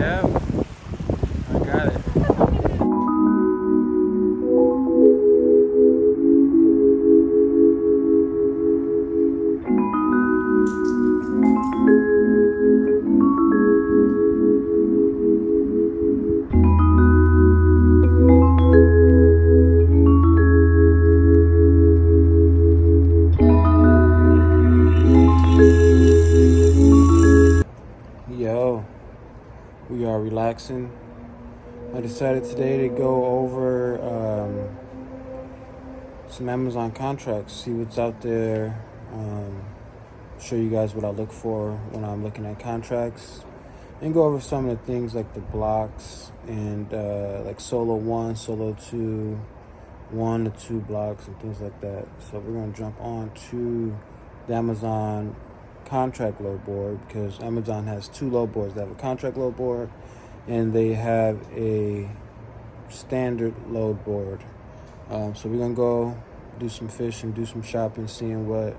Yeah, I got it. Yo, we are relaxing. I decided today to go over some Amazon contracts, see what's out there, show you guys what I look for when I'm looking at contracts, and go over some of the things like the blocks and like solo one, solo two, 1 to 2 blocks, and things like that. So we're going to jump on to the Amazon contract load board because Amazon has 2 load boards. They have a contract load board and they have a standard load board. So we're gonna go do some fishing, do some shopping, seeing what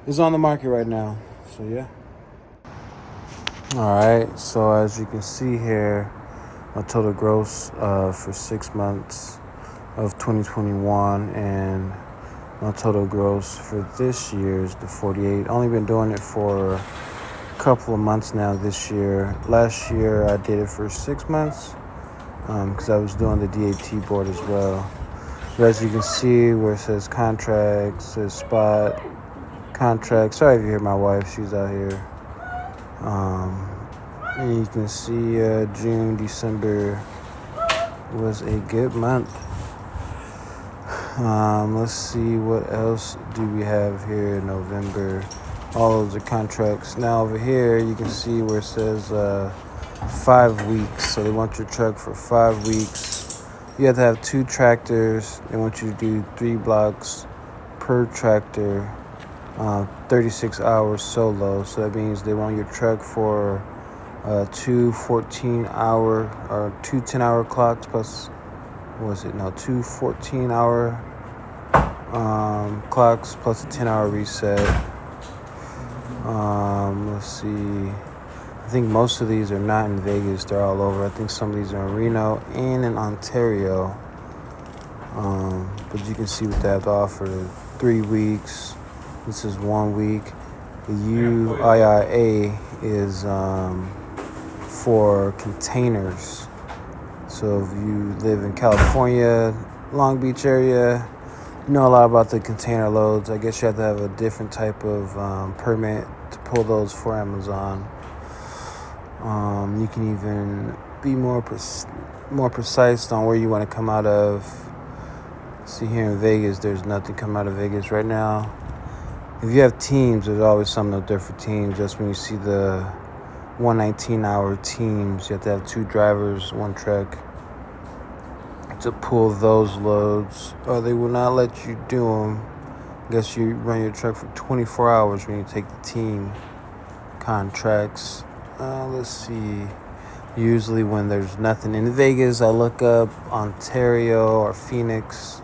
is on the market right now. So yeah. All right. So as you can see here, my total gross for 6 months of 2021 and my total gross for this year is the 48. Only been doing it for a couple of months now this year. Last year I did it for 6 months because I was doing the DAT board as well. But as you can see where it says contracts, says spot, contract. Sorry if you hear my wife, she's out here. And you can see June, December was a good month. Let's see what else do we have here in November. All of the contracts. Now over here you can see where it says 5 weeks. So they want your truck for 5 weeks. You have to have 2 tractors. They want you to do 3 blocks per tractor, 36 hours solo. So that means they want your truck for 2 14-hour or 2 10-hour clocks plus, what was it? No, 2 14-hour clocks plus a 10-hour reset. Let's see. I think most of these are not in Vegas. They're all over. I think some of these are in Reno and in Ontario. But you can see what they have to offer. 3 weeks. This is 1 week. The UIIA is for containers. So if you live in California, Long Beach area, you know a lot about the container loads. I guess you have to have a different type of permit to pull those for Amazon. You can even be more precise on where you want to come out of. See, here in Vegas, there's nothing coming out of Vegas right now. If you have teams, there's always something up there for teams. Just when you see the 119-hour teams, you have to have 2 drivers, 1 truck to pull those loads, or they will not let you do them. I guess you run your truck for 24 hours when you take the team contracts. Let's see. Usually when there's nothing in Vegas, I look up Ontario or Phoenix.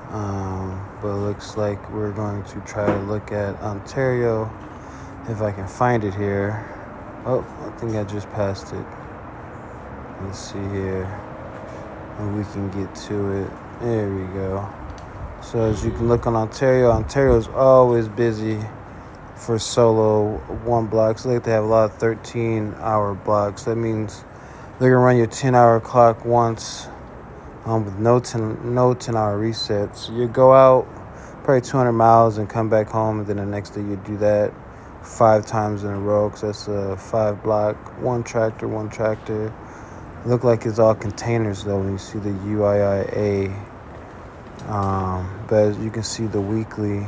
But it looks like we're going to try to look at Ontario if I can find it here. Oh, I think I just passed it. Let's see here. And we can get to it. There we go. So as you can look on Ontario is always busy for solo 1 blocks. They have a lot of 13-hour blocks. That means they're gonna run your 10-hour clock once with no 10-hour resets. So you go out probably 200 miles and come back home, and then the next day you do that 5 times in a row because that's a 5 block, 1 tractor, 1 tractor. Look like it's all containers though when you see the UIIA. But as you can see the weekly,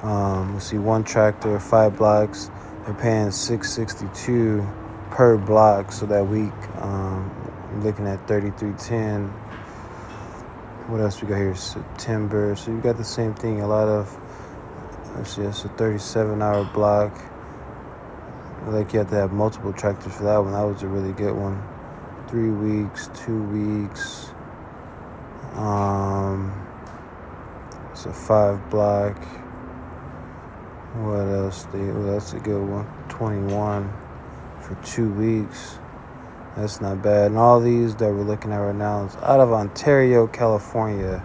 you see 1 tractor, 5 blocks. They're paying $662 per block. So that week, I'm looking at $33.10. What else we got here? September. So you got the same thing. A lot of, let's see, it's a 37-hour block. Like you have to have multiple tractors for that one. That was a really good one. 3 weeks, 2 weeks. It's a 5 block. What else? That's a good one. 21 for 2 weeks. That's not bad. And all these that we're looking at right now is out of Ontario, California.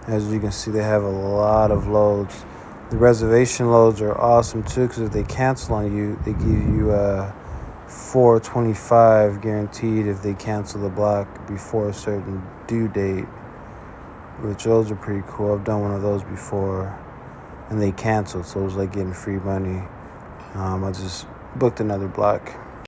As you can see, they have a lot of loads. The reservation loads are awesome too, because if they cancel on you, they give you $4.25 guaranteed if they cancel the block before a certain due date, which those are pretty cool. I've done one of those before, and they canceled, so it was like getting free money. I just booked another block.